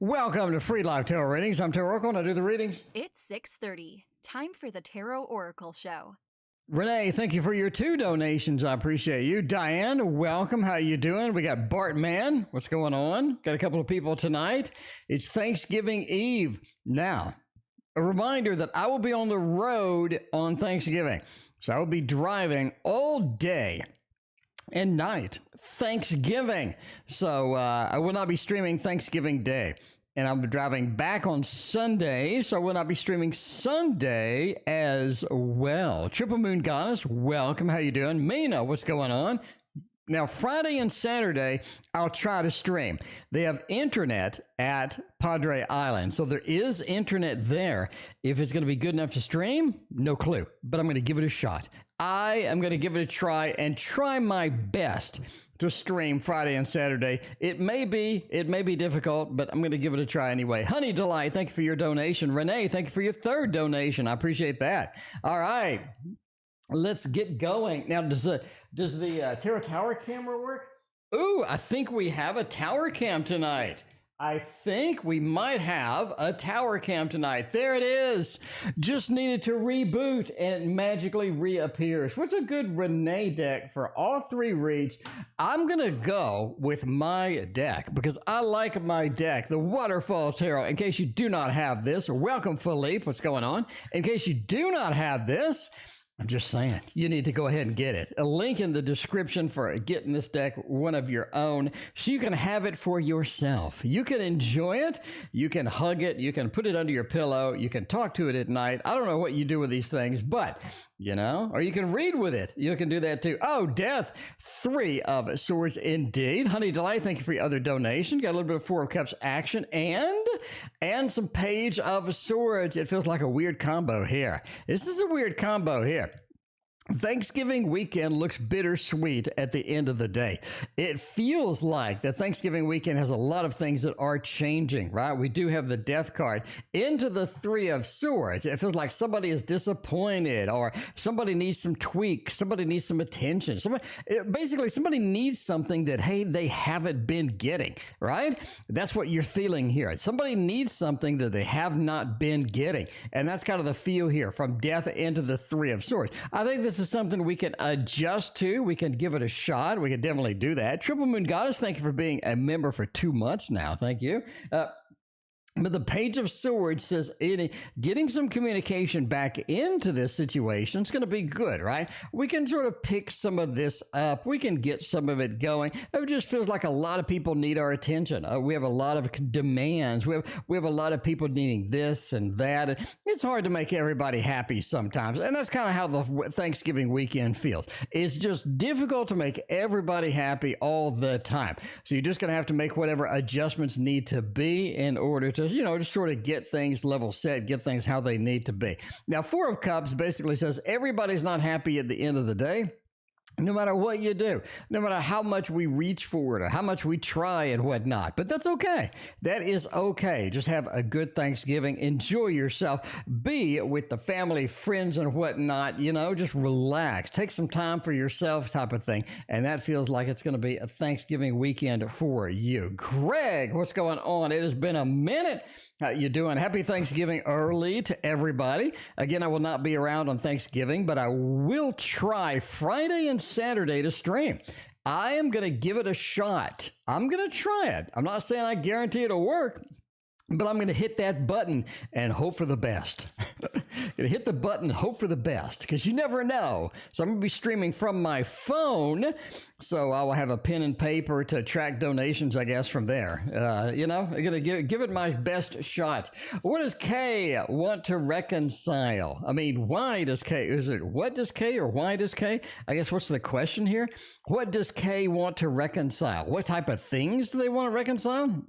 Welcome to Free Live Tarot Readings. I'm Tarot Oracle and I do the readings. It's 6:30. Time for the Tarot Oracle Show. Renee, thank you for your 2 donations. I appreciate you. Diane, welcome. How you doing? We got Bart Mann. What's going on? Got a couple of people tonight. It's Thanksgiving Eve. Now, a reminder that I will be on the road on Thanksgiving. So I will be driving all day and night Thanksgiving. So I will not be streaming Thanksgiving Day. And I'll be driving back on Sunday, so I will not be streaming Sunday as well. Triple Moon Goddess, welcome. How you doing? Mina, what's going on? Now, Friday and Saturday, I'll try to stream. They have internet at Padre Island, so there is internet there. If it's going to be good enough to stream, no clue, but I'm going to give it a shot. I am going to give it a try and try my best to stream Friday and Saturday. It may be difficult, but I'm going to give it a try anyway. Honey Delight, thank you for your donation. Renee, thank you for your 3rd donation. I appreciate that. All right, let's get going. Now, does the Tarot Tower camera work? Ooh, I think we have a tower cam tonight. I think we might have a tower cam tonight. There it is. Just needed to reboot and it magically reappears. What's a good Renee deck for all 3 reads? I'm going to go with my deck because I like my deck, the Waterfall Tarot. In case you do not have this, or welcome Philippe, what's going on? In case you do not have this, I'm just saying, you need to go ahead and get it. A link in the description for getting this deck, one of your own, so you can have it for yourself. You can enjoy it, you can hug it, you can put it under your pillow, you can talk to it at night. I don't know what you do with these things, but, you know, or you can read with it. You can do that too. Oh, Death, 3 of Swords indeed. Honey Delight, thank you for your other donation. Got a little bit of 4 of Cups action and some Page of Swords. It feels like a weird combo here. This is a weird combo here. Thanksgiving weekend looks bittersweet at the end of the day. It feels like the Thanksgiving weekend has a lot of things that are changing, right? We do have the Death card into the 3 of Swords. It feels like somebody is disappointed or somebody needs some tweaks. Somebody needs some attention. Basically, somebody needs something that, hey, they haven't been getting, right? That's what you're feeling here. Somebody needs something that they have been getting. And that's kind of the feel here from Death into the 3 of Swords. I think this is something we can adjust to. We can give it a shot. We can definitely do that. Triple Moon Goddess, thank you for being a member for 2 months now. Thank you. But the Page of Swords says getting some communication back into this situation is going to be good, right? We can sort of pick some of this up. We can get some of it going. It just feels like a lot of people need our attention. We have a lot of demands. We have a lot of people needing this and that. It's hard to make everybody happy sometimes. And that's kind of how the Thanksgiving weekend feels. It's just difficult to make everybody happy all the time. So you're just going to have to make whatever adjustments need to be in order to, you know, just sort of get things level set, get things how they need to be. Now, 4 of Cups basically says everybody's not happy at the end of the day. No matter what you do, no matter how much we reach for it or how much we try and whatnot. But that's okay. That is okay. Just have a good Thanksgiving. Enjoy yourself. Be with the family, friends, and whatnot. You know, just relax. Take some time for yourself type of thing. And that feels like it's going to be a Thanksgiving weekend for you. Greg, what's going on? It has been a minute. How you doing? Happy Thanksgiving early to everybody. Again, I will not be around on Thanksgiving, but I will try Friday and Saturday to stream. I am going to give it a shot. I'm going to try it. I'm not saying I guarantee it'll work, but I'm going to hit that button and hope for the best. Going to hit the button, hope for the best, because you never know. So I'm going to be streaming from my phone, so I will have a pen and paper to track donations, I guess, from there. You know, I'm going to give it my best shot. What does Kay want to reconcile? I mean, why does Kay? Is it what does Kay or why does Kay? I guess what's the question here? What does Kay want to reconcile? What type of things do they want to reconcile?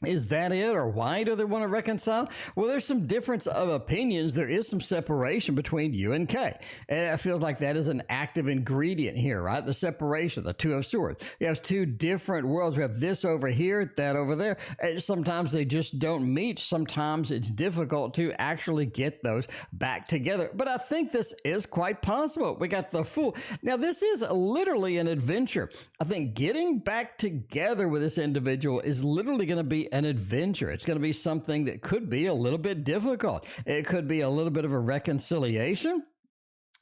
Is that it, or why do they want to reconcile? Well, there's some difference of opinions. There is some separation between you and Kay. And I feel like that is an active ingredient here, right? The separation, the 2 of Swords. You have 2 different worlds. We have this over here, that over there. And sometimes they just don't meet. Sometimes it's difficult to actually get those back together. But I think this is quite possible. We got the Fool. Now, this is literally an adventure. I think getting back together with this individual is literally going to be an adventure. It's going to be something that could be a little bit difficult. It could be a little bit of a reconciliation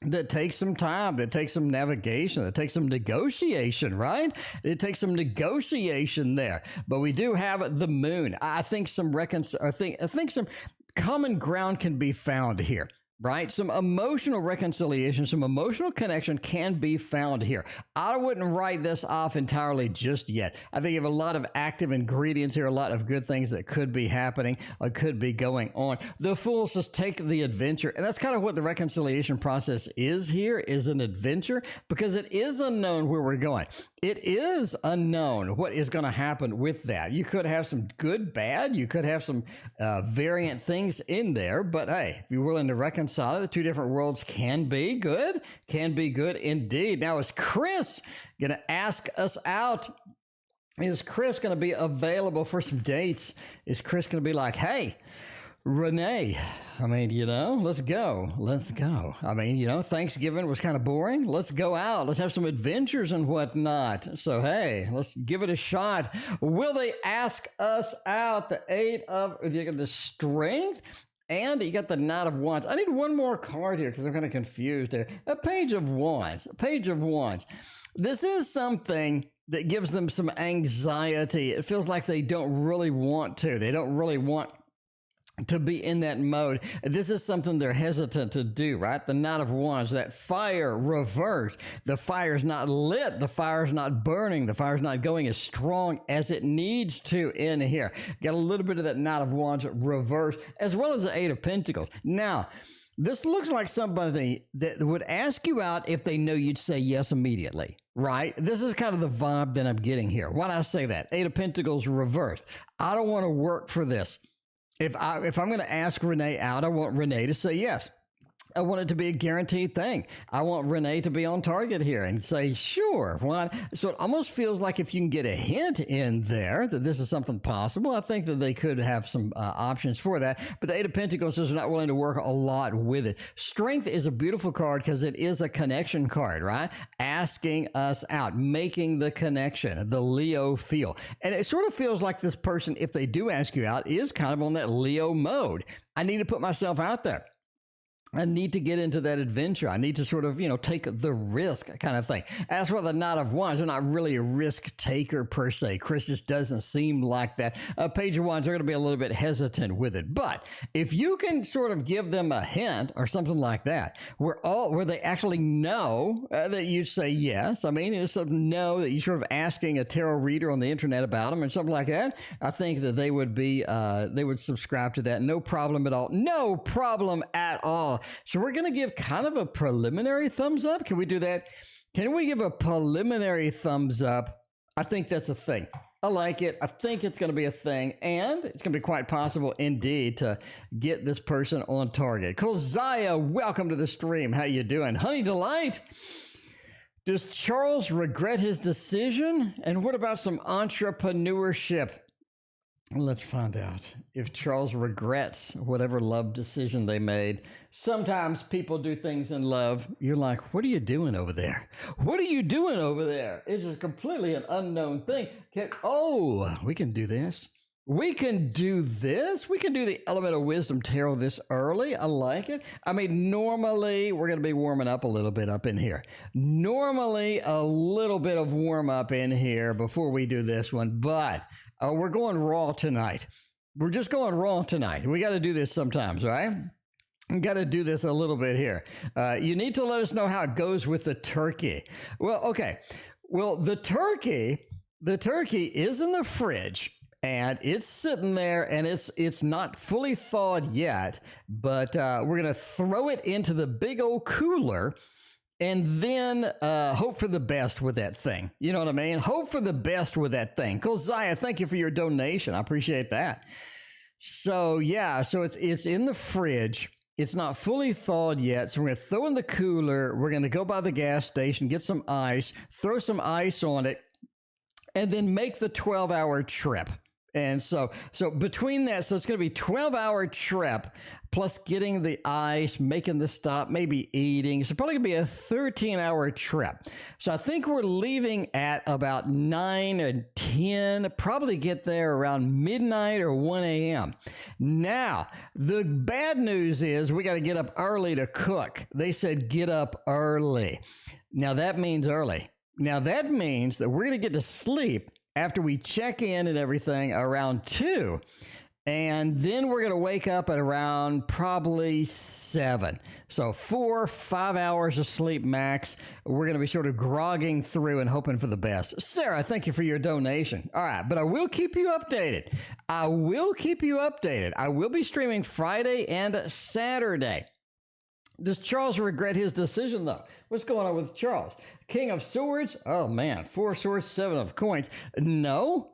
that takes some time, that takes some navigation, that takes some negotiation, right? It takes some negotiation there. But we do have the moon. I think I think some common ground can be found here. Right? Some emotional reconciliation, some emotional connection can be found here. I wouldn't write this off entirely just yet. I think you have a lot of active ingredients here, a lot of good things that could be happening, could be going on. The Fool says take the adventure. And that's kind of what the reconciliation process is here, is an adventure, because it is unknown where we're going. It is unknown what is going to happen with that. You could have some good, bad. You could have some variant things in there. But hey, if you're willing to reconcile, the two different worlds can be good indeed. Now, is Chris going to ask us out? Is Chris going to be available for some dates? Is Chris going to be like, hey, Renee, I mean, let's go. I mean, Thanksgiving was kind of boring. Let's go out. Let's have some adventures and whatnot. So, hey, let's give it a shot. Will they ask us out? The the Strength. And you got the Knight of Wands. I need one more card here because I'm kind of confused there. A Page of Wands. This is something that gives them some anxiety. It feels like they don't really want to. They don't really want to be in that mode. This is something they're hesitant to do, right? The Knight of Wands, that fire reversed. The fire's not lit. The fire's not burning. The fire's not going as strong as it needs to in here. Got a little bit of that Knight of Wands reversed, as well as the Eight of Pentacles. Now, this looks like somebody that would ask you out if they know you'd say yes immediately, right? This is kind of the vibe that I'm getting here. Why do I say that? Eight of Pentacles reversed. I don't want to work for this. If I'm going to ask Renee out, I want Renee to say yes. I want it to be a guaranteed thing. I want Renee to be on target here and say, sure. Why? So it almost feels like if you can get a hint in there that this is something possible, I think that they could have some options for that. But the Eight of Pentacles is not willing to work a lot with it. Strength is a beautiful card because it is a connection card, right? Asking us out, making the connection, the Leo feel. And it sort of feels like this person, if they do ask you out, is kind of on that Leo mode. I need to put myself out there. I need to get into that adventure. I need to sort of, take the risk kind of thing. As for the Knight of Wands, they're not really a risk taker per se. Chris just doesn't seem like that. Page of Wands are going to be a little bit hesitant with it. But if you can sort of give them a hint or something like that, where they actually know that you say yes. I mean, it's something know that you're sort of asking a tarot reader on the internet about them and something like that. I think that they would subscribe to that. No problem at all. No problem at all. So we're going to give kind of a preliminary thumbs up. Can we do that? Can we give a preliminary thumbs up? I think that's a thing. I like it. I think it's going to be a thing. And it's going to be quite possible indeed to get this person on target. Kozaya, welcome to the stream. How you doing? Honey Delight. Does Charles regret his decision? And what about some entrepreneurship? Let's find out if Charles regrets whatever love decision they made. Sometimes people do things in love. You're like, what are you doing over there? What are you doing over there? It's just completely an unknown thing. We can do this. We can do this. We can do the Element of Wisdom Tarot this early. I like it. I mean, normally we're going to be warming up a little bit up in here. Normally a little bit of warm up in here before we do this one, but we're going raw tonight. We're just going raw tonight. We got to do this sometimes, right? We got to do this a little bit here. You need to let us know how it goes with the turkey. Well, okay. Well, the turkey is in the fridge. And it's sitting there, and it's not fully thawed yet, but we're going to throw it into the big old cooler and then hope for the best with that thing. You know what I mean? Hope for the best with that thing. Kozaya, thank you for your donation. I appreciate that. So, yeah, so it's in the fridge. It's not fully thawed yet, so we're going to throw in the cooler. We're going to go by the gas station, get some ice, throw some ice on it, and then make the 12-hour trip. And so between that, so it's going to be 12-hour trip plus getting the ice, making the stop, maybe eating. It's probably going to be a 13-hour trip. So I think we're leaving at about 9 or 10, probably get there around midnight or 1 a.m. Now, the bad news is we got to get up early to cook. They said get up early. Now that means early. Now that means that we're going to get to sleep after we check in and everything around 2. And then we're going to wake up at around probably 7. So 4-5 hours of sleep max. We're going to be sort of grogging through and hoping for the best. Sarah, thank you for your donation. All right, but I will keep you updated. I will be streaming Friday and Saturday. Does Charles regret his decision, though? What's going on with Charles? King of Swords? Oh, man. 4 swords, 7 of coins. No.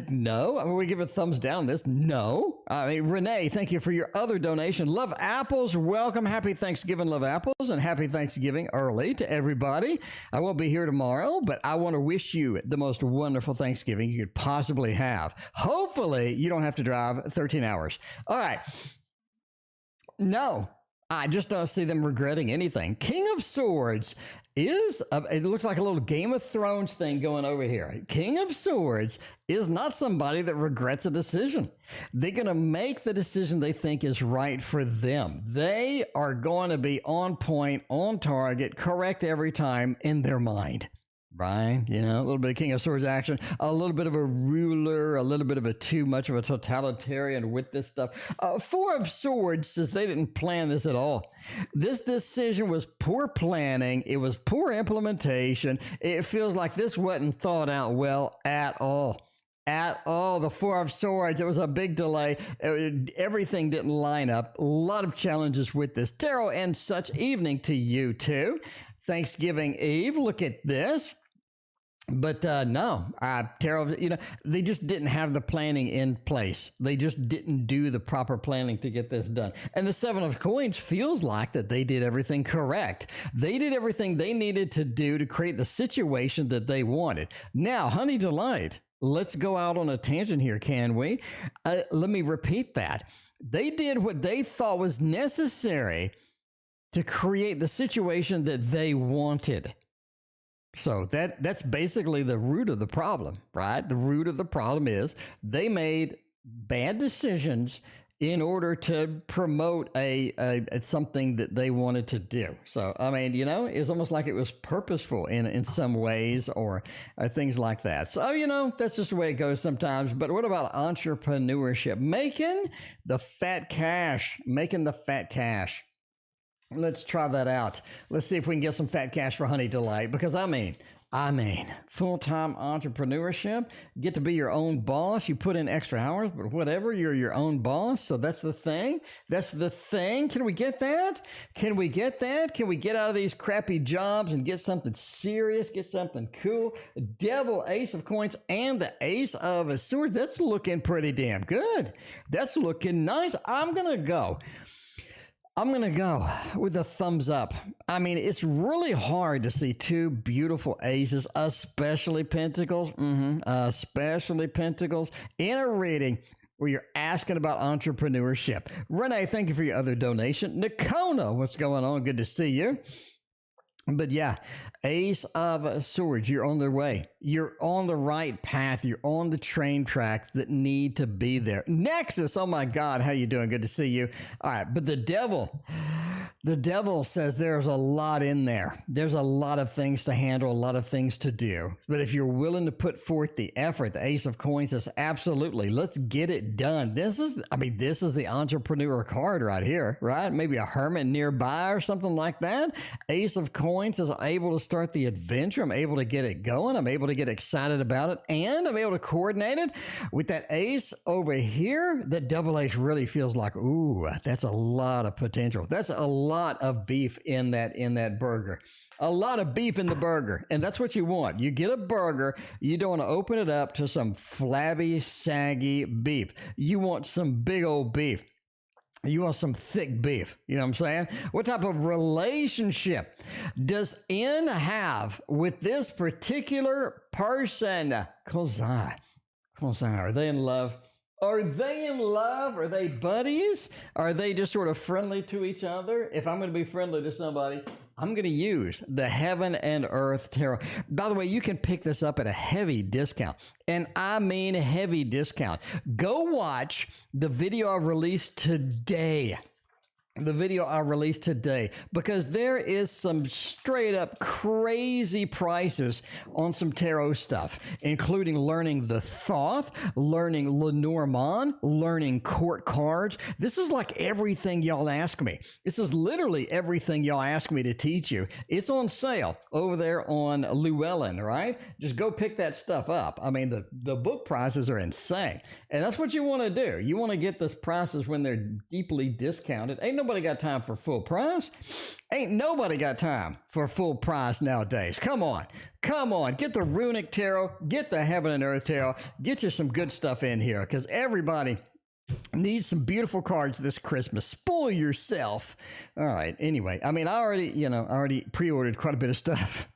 No. I mean, we give a thumbs down this. No. I mean, Renee, thank you for your other donation. Love Apples. Welcome. Happy Thanksgiving, Love Apples, and happy Thanksgiving early to everybody. I won't be here tomorrow, but I want to wish you the most wonderful Thanksgiving you could possibly have. Hopefully, you don't have to drive 13 hours. All right. No. I just don't see them regretting anything. King of Swords is, it looks like a little Game of Thrones thing going over here. King of Swords is not somebody that regrets a decision. They're going to make the decision they think is right for them. They are going to be on point, on target, correct every time in their mind. Right? You know, a little bit of King of Swords action, a little bit of a ruler, a little bit of a too much of a totalitarian with this stuff. 4 of Swords says they didn't plan this at all. This decision was poor planning. It was poor implementation. It feels like this wasn't thought out well at all. At all. The 4 of Swords, it was a big delay. Everything didn't line up. A lot of challenges with this. Tarot and such evening to you too. Thanksgiving Eve. Look at this. But no, Tarot, you know, they just didn't have the planning in place. They just didn't do the proper planning to get this done. And the 7 of Coins feels like that they did everything correct. They did everything they needed to do to create the situation that they wanted. Now, Honey Delight, let's go out on a tangent here, can we? Let me repeat that. They did what they thought was necessary to create the situation that they wanted. So that's basically the root of the problem, right? The root of the problem is they made bad decisions in order to promote a something that they wanted to do. So, I mean, you know, it's almost like it was purposeful in some ways or things like that. So, you know, that's just the way it goes sometimes. But what about entrepreneurship? Making the fat cash. Let's try that out. Let's see if we can get some fat cash for Honey Delight, because I mean, full-time entrepreneurship, get to be your own boss. You put in extra hours, but whatever, you're your own boss. So that's the thing. Can we get that? Can we get out of these crappy jobs and get something serious, get something cool? Devil, Ace of Coins, and the Ace of Swords. That's looking pretty damn good. That's looking nice. I'm going to go with a thumbs up. I mean, it's really hard to see 2 beautiful aces, especially Pentacles, especially Pentacles, in a reading where you're asking about entrepreneurship. Renee, thank you for your other donation. Nakona, what's going on? Good to see you. But yeah, Ace of Swords, you're on the way. You're on the right path. You're on the train tracks that need to be there. Nexus, oh my God, how you doing? Good to see you. All right, but the devil says there's a lot in there. There's a lot of things to handle, a lot of things to do. But if you're willing to put forth the effort, the Ace of Coins says, absolutely, let's get it done. This is the entrepreneur card right here, right? Maybe a hermit nearby or something like that. Ace of Coins is able to start the adventure. I'm able to get it going. I'm able to get excited about it, and I'm able to coordinate it with that ace over here. That double ace really feels like, ooh, that's a lot of potential. That's a lot of beef in that burger. A lot of beef in the burger, and that's what you want. You get a burger, you don't want to open it up to some flabby, saggy beef. You want some big old beef. You want some thick beef. You know what I'm saying? What type of relationship does N have with this particular person? Kozai. Come on, Sarah, are they in love? Are they in love? Are they buddies? Are they just sort of friendly to each other? If I'm going to be friendly to somebody, I'm going to use the Heaven and Earth Tarot. By the way, you can pick this up at a heavy discount. And I mean heavy discount. Go watch the video I released today. Because there is some straight up crazy prices on some tarot stuff, including learning the Thoth, learning Lenormand, learning court cards. This is like everything y'all ask me. This is literally everything y'all ask me to teach you. It's on sale over there on Llewellyn, right? Just go pick that stuff up. I mean, the book prices are insane. And that's what you want to do. You want to get those prices when they're deeply discounted. Ain't nobody got time for full price. Ain't nobody got time for full price nowadays. Come on. Get the Runic Tarot, get the Heaven and Earth Tarot, get you some good stuff in here because everybody needs some beautiful cards this Christmas. Spoil yourself. All right. Anyway, I mean, I already pre-ordered quite a bit of stuff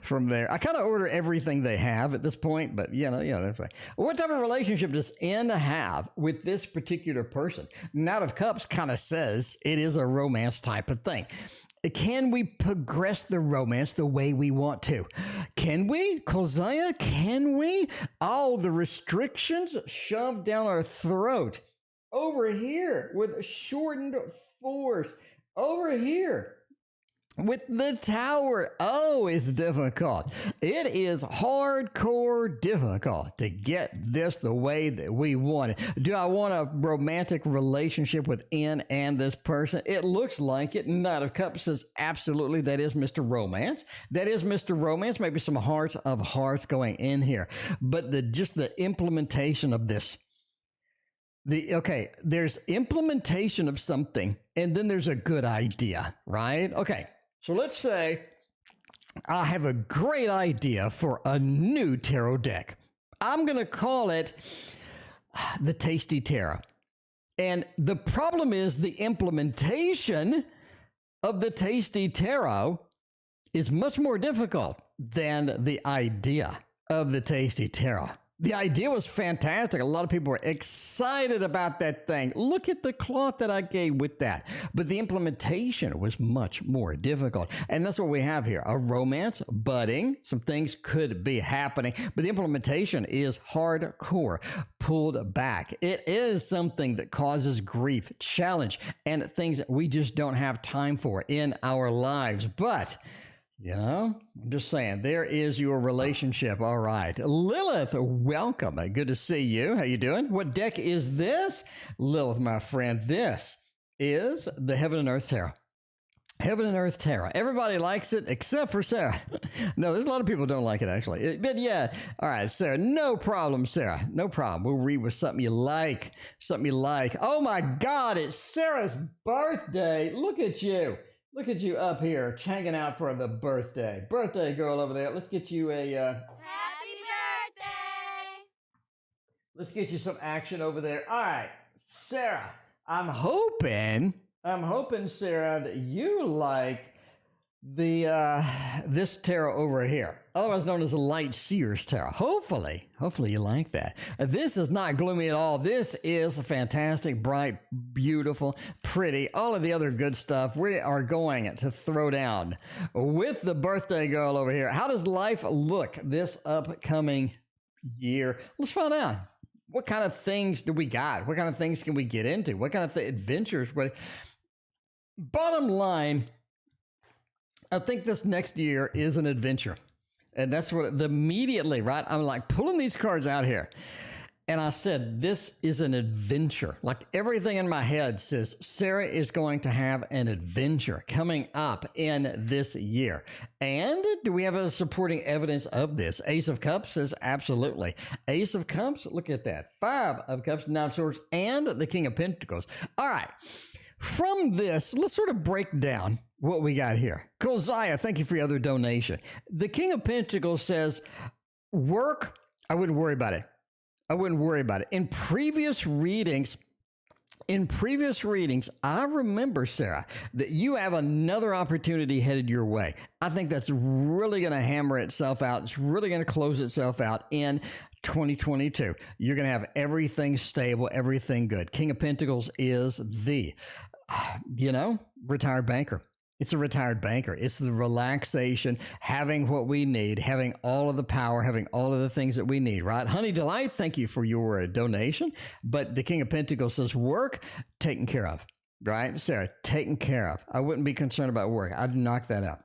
from there. I kind of order everything they have at this point, but that's fine. What type of relationship does N have with this particular person? Knight of Cups kind of says it is a romance type of thing. Can we progress the romance the way we want to? Can we? Kozaya, can we? All the restrictions shoved down our throat. Over here with shortened force. Over here with the Tower. Oh, it's difficult. It is hardcore difficult to get this the way that we want it. Do I want a romantic relationship with N and this person? It looks like it. Knight of Cups says absolutely that is Mr. Romance. That is Mr. Romance. Maybe some hearts of hearts going in here. But just the implementation of this. There's implementation of something, and then there's a good idea, right? Okay. So let's say I have a great idea for a new tarot deck. I'm going to call it the Tasty Tarot. And the problem is the implementation of the Tasty Tarot is much more difficult than the idea of the Tasty Tarot. The idea was fantastic. A lot of people were excited about that thing. Look at the cloth that I gave with that. But the implementation was much more difficult. And that's what we have here. A romance, budding. Some things could be happening. But the implementation is hardcore, pulled back. It is something that causes grief, challenge, and things that we just don't have time for in our lives. But I'm just saying, there is your relationship. All right. Lilith, welcome. Good to see you. How you doing? What deck is this? Lilith, my friend, this is the Heaven and Earth Tarot. Heaven and Earth Tarot. Everybody likes it except for Sarah. No, there's a lot of people who don't like it, actually. But yeah. All right, Sarah. No problem, Sarah. No problem. We'll read with something you like. Something you like. Oh, my God. It's Sarah's birthday. Look at you. Look at you up here, hanging out for the birthday. Birthday girl over there. Let's get you a... Happy birthday! Let's get you some action over there. All right, Sarah, I'm hoping, Sarah, that you like this tarot over here, otherwise known as the Light Seers Tarot. Hopefully you like that. This is not gloomy at all. This is fantastic, bright, beautiful, pretty, all of the other good stuff we are going to throw down with the birthday girl over here. How does life look this upcoming year? Let's find out. What kind of things do we got? What kind of things can we get into? What kind of adventures? Bottom line, I think this next year is an adventure. And that's what immediately, right? I'm like pulling these cards out here. And I said, this is an adventure. Like everything in my head says, Sarah is going to have an adventure coming up in this year. And do we have a supporting evidence of this? Ace of Cups says absolutely. Ace of Cups, look at that. 5 of Cups, 9 of Swords, and the King of Pentacles. All right. From this, let's sort of break down what we got here. Kozaya, thank you for your other donation. The King of Pentacles says, work, I wouldn't worry about it. In previous readings, In previous readings, I remember, Sarah, that you have another opportunity headed your way. I think that's really going to hammer itself out. It's really going to close itself out in 2022. You're going to have everything stable, everything good. King of Pentacles is the, retired banker. It's a retired banker. It's the relaxation, having what we need, having all of the power, having all of the things that we need, right? Honey Delight, thank you for your donation. But the King of Pentacles says work taken care of, right? Sarah, taken care of. I wouldn't be concerned about work. I'd knock that out.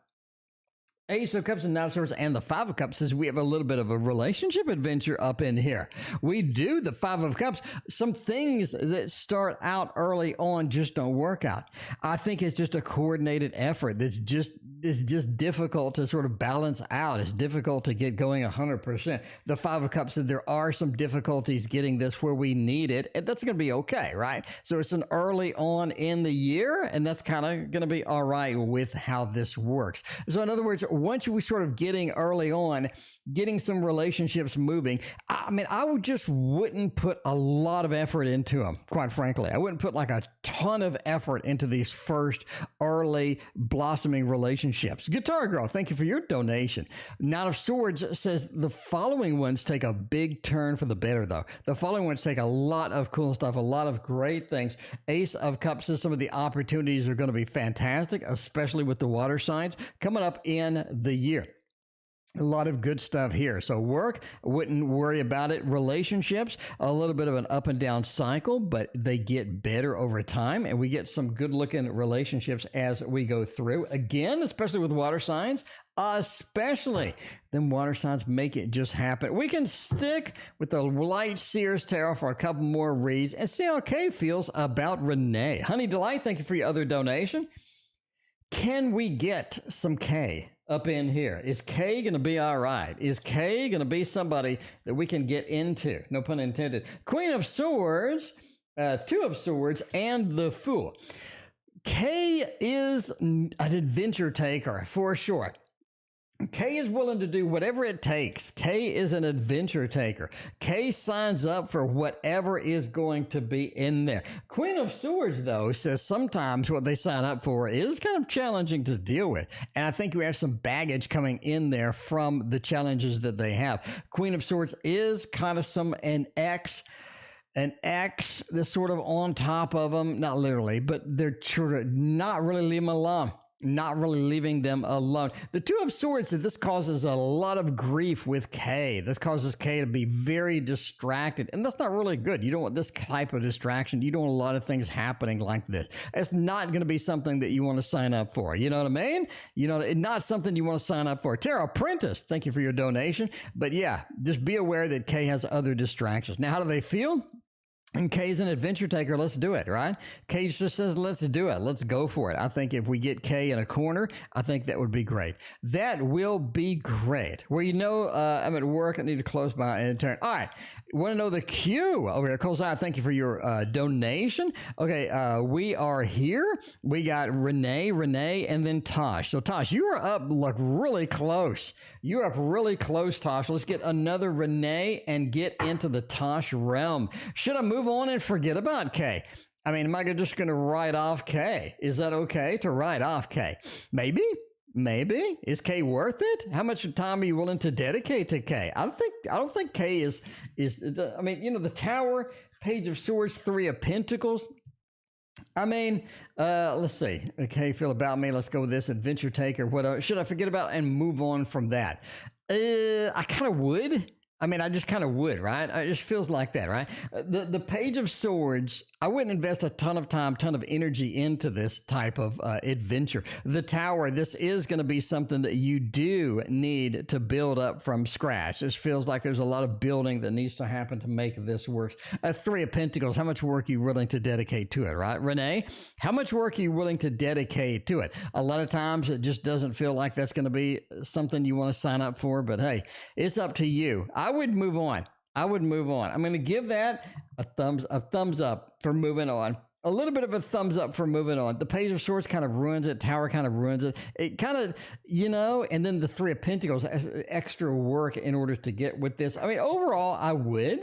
Ace of Cups and Knight of Swords and the Five of Cups says we have a little bit of a relationship adventure up in here. We do. The Five of Cups, some things that start out early on just don't work out. I think it's just a coordinated effort that's just difficult to sort of balance out. It's difficult to get going 100%. The Five of Cups said there are some difficulties getting this where we need it, and that's going to be okay, right? So it's an early on in the year, and that's kind of going to be all right with how this works. So in other words, once we sort of getting early on, getting some relationships moving, I wouldn't put a lot of effort into them, quite frankly. I wouldn't put like a ton of effort into these first early blossoming relationships. Guitar Girl, thank you for your donation. Knight of Swords says the following ones take a big turn for the better, though. The following ones take a lot of cool stuff, a lot of great things. Ace of Cups says some of the opportunities are going to be fantastic, especially with the water signs coming up in the year. A lot of good stuff here. So work, wouldn't worry about it. Relationships, a little bit of an up and down cycle, but they get better over time, and we get some good looking relationships as we go through. Again, especially with water signs, then water signs make it just happen. We can stick with the Light Seers Tarot for a couple more reads and see how Kay feels about Renee. Honey Delight, thank you for your other donation. Can we get some Kay up in here? Is Kay going to be all right? Is Kay going to be somebody that we can get into? No pun intended. Queen of Swords, Two of Swords, and the Fool. Kay is an adventure taker for sure. Kay is willing to do whatever it takes. Kay is an adventure taker. Kay signs up for whatever is going to be in there. Queen of Swords, though, says sometimes what they sign up for is kind of challenging to deal with. And I think we have some baggage coming in there from the challenges that they have. Queen of Swords is kind of an X that's sort of on top of them. Not literally, but they're sort of not really leaving them alone. Not really leaving them alone. The Two of Swords, this causes a lot of grief with Kay. This causes Kay to be very distracted, and that's not really good. You don't want this type of distraction. You don't want a lot of things happening like this. It's not going to be something that you want to sign up for. You know what I mean? It's not something you want to sign up for. Tara Prentice, thank you for your donation. But yeah, just be aware that Kay has other distractions. Now, how do they feel? And Kay's an adventure taker. Let's do it, right? Kay just says, let's do it. Let's go for it. I think if we get Kay in a corner, I think that would be great. That will be great. Well, I'm at work. I need to close my intern. All right. Want to know the Q over here? Colzai, thank you for your donation. Okay. We are here. We got Renee, and then Tosh. So Tosh, you are up like really close. You're up really close, Tosh. Let's get another Renee and get into the Tosh realm. Should I move on and forget about Kay? I mean, am I just going to write off Kay? Is that okay to write off Kay? Maybe. Is Kay worth it? How much time are you willing to dedicate to Kay? I don't think Kay is. The Tower, Page of Swords, Three of Pentacles. Let's see. Okay, feel about me. Let's go with this adventure taker. What should I forget about and move on from that? I kind of would. I just kind of would, right? It just feels like that, right? The Page of Swords, I wouldn't invest a ton of time, ton of energy into this type of adventure. The Tower, this is going to be something that you do need to build up from scratch. This feels like there's a lot of building that needs to happen to make this work. Three of Pentacles, how much work are you willing to dedicate to it, right? Renee, how much work are you willing to dedicate to it? A lot of times it just doesn't feel like that's going to be something you want to sign up for, but hey, it's up to you. I would move on. I'm going to give that a thumbs up for moving on. A little bit of a thumbs up for moving on. The Page of Swords kind of ruins it. Tower kind of ruins it. It kind of, and then the Three of Pentacles has extra work in order to get with this. Overall, I would.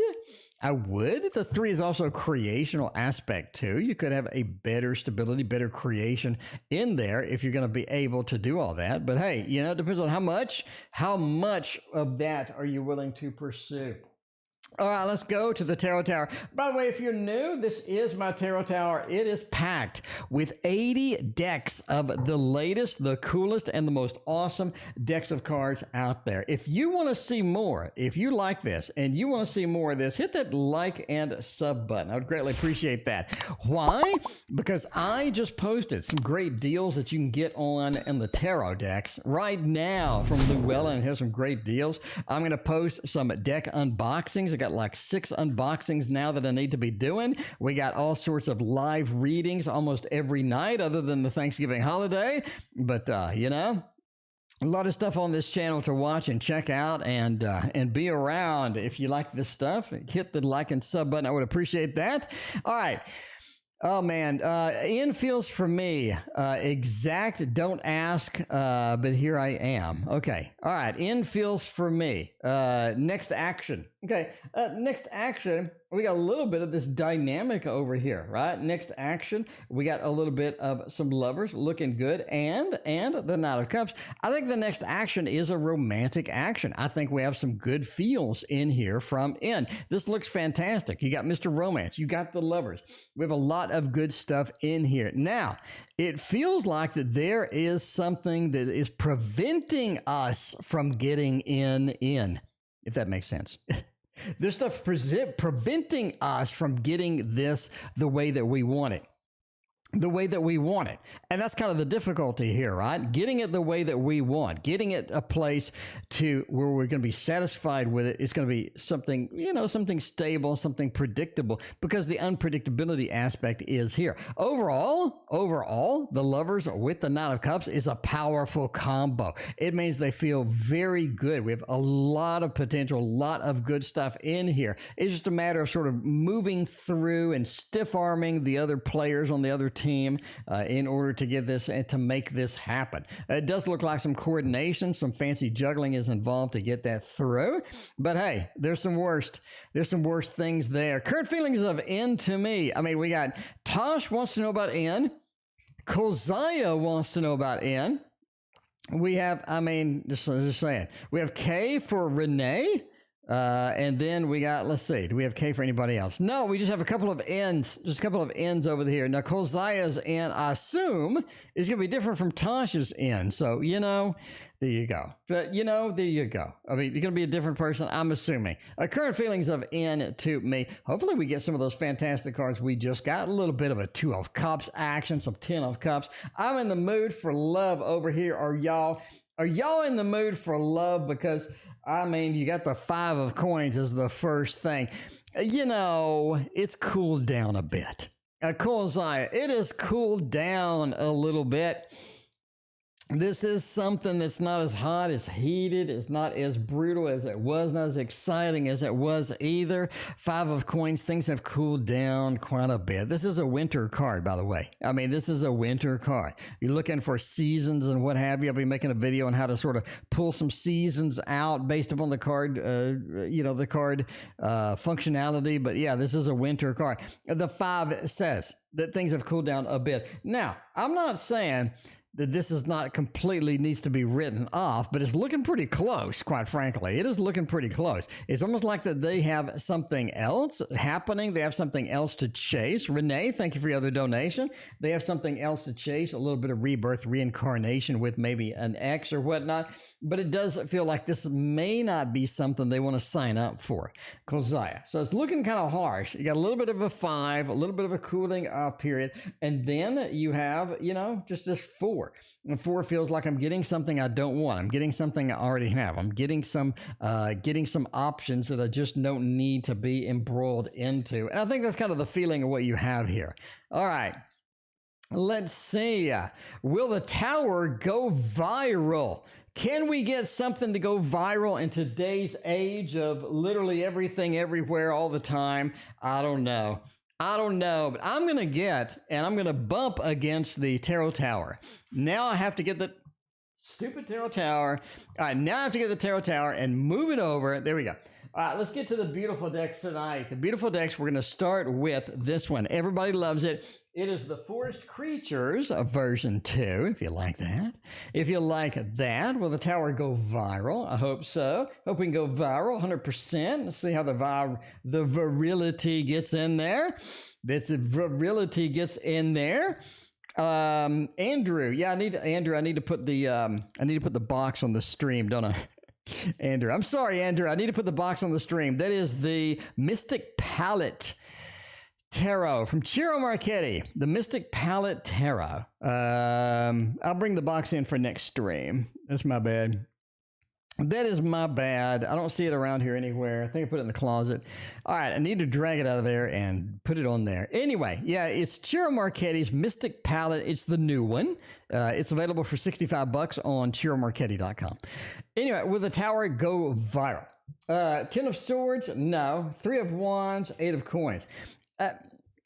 I would. The 3 is also a creational aspect too. You could have a better stability, better creation in there if you're going to be able to do all that. But hey, it depends on how much of that are you willing to pursue. All right, let's go to the Tarot Tower. By the way, if you're new, this is my Tarot Tower. It is packed with 80 decks of the latest, the coolest, and the most awesome decks of cards out there. If you want to see more, if you like this and you want to see more of this, hit that like and sub button. I would greatly appreciate that. Why? Because I just posted some great deals that you can get on in the tarot decks right now from Llewellyn. Here's some great deals. I'm going to post some deck unboxings. I got like 6 unboxings now that I need to be doing. We got all sorts of live readings almost every night other than the Thanksgiving holiday. But, a lot of stuff on this channel to watch and check out and be around. If you like this stuff, hit the like and sub button. I would appreciate that. All right. Oh, man. Ian feels for me. Exact. Don't ask, but here I am. Okay. All right. Ian feels for me. Next action. Okay. Next action. We got a little bit of this dynamic over here, right? Next action. We got a little bit of some lovers looking good and the Knight of Cups. I think the next action is a romantic action. I think we have some good feels in here from Ian. This looks fantastic. You got Mr. Romance. You got the lovers. We have a lot of good stuff in here. Now, it feels like that there is something that is preventing us from getting in, if that makes sense. There's stuff preventing us from getting this the way that we want it. The way that we want it. And that's kind of the difficulty here, right? Getting it the way that we want, getting it a place to where we're going to be satisfied with it. It's going to be something, something stable, something predictable, because the unpredictability aspect is here. Overall, the lovers with the Knight of Cups is a powerful combo. It means they feel very good. We have a lot of potential, a lot of good stuff in here. It's just a matter of sort of moving through and stiff arming the other players on the other team in order to get this and to make this happen. It does look like some coordination, some fancy juggling is involved to get that through. But hey, there's some worse things there. Current feelings of N to me. I mean, we got Tosh wants to know about N. Kolzaya wants to know about N. We have, just saying, we have K for Renee. And then we got, let's see, do we have K for anybody else? No, we just have a couple of N's, just a couple of N's over here. Now, Kolzaya's N, I assume, is going to be different from Tosh's N. So, there you go. But, there you go. I mean, you're going to be a different person, I'm assuming. Current feelings of N to me. Hopefully we get some of those fantastic cards we just got. A little bit of a 2 of Cups action, some 10 of Cups. I'm in the mood for love over here. Are y'all in the mood for love? Because you got the 5 of coins as the first thing. It's cooled down a bit. Kolzaya, it has cooled down a little bit. This is something that's not as hot, as heated, it's not as brutal as it was, not as exciting as it was either. 5 of coins, things have cooled down quite a bit. This is a winter card, by the way. this is a winter card. You're looking for seasons and what have you. I'll be making a video on how to sort of pull some seasons out based upon the card, the card functionality. But yeah, this is a winter card. The 5 says that things have cooled down a bit. Now, I'm not saying that this is not completely needs to be written off, but it's looking pretty close, quite frankly. It is looking pretty close. It's almost like that they have something else happening. They have something else to chase. Renee, thank you for your other donation. They have something else to chase, a little bit of rebirth, reincarnation with maybe an ex or whatnot. But it does feel like this may not be something they want to sign up for. Kolzaya. So it's looking kind of harsh. You got a little bit of a 5, a little bit of a cooling off period. And then you have, just this 4. And 4 feels like I'm getting something I don't want. I'm getting something I already have. I'm getting some options that I just don't need to be embroiled into. And I think that's kind of the feeling of what you have here. All right. Let's see. Will the tower go viral? Can we get something to go viral in today's age of literally everything, everywhere, all the time? I don't know, but I'm going to bump against the Tarot Tower. Now I have to get the stupid Tarot Tower. All right, now I have to get the Tarot Tower and move it over. There we go. All right, let's get to the beautiful decks tonight. The beautiful decks, we're going to start with this one. Everybody loves it. It is the Forest Creatures version 2, if you like that. If you like that, will the tower go viral? I hope so. Hope we can go viral 100%. Let's see how the virility gets in there. This virility gets in there. Andrew, yeah, I need to put the box on the stream, don't I? Andrew, I'm sorry, Andrew. I need to put the box on the stream. That is the Mystic Palette Tarot from Ciro Marchetti. The Mystic Palette Tarot. I'll bring the box in for next stream. That's my bad. That is my bad. I don't see it around here anywhere. I think I put it in the closet. All right, I need to drag it out of there and put it on there. Anyway, yeah, it's Ciro Marchetti's Mystic Palette. It's the new one. It's available for $65 on CiroMarchetti.com. Anyway, will the tower go viral? 10 of Swords, no. 3 of Wands, 8 of Coins.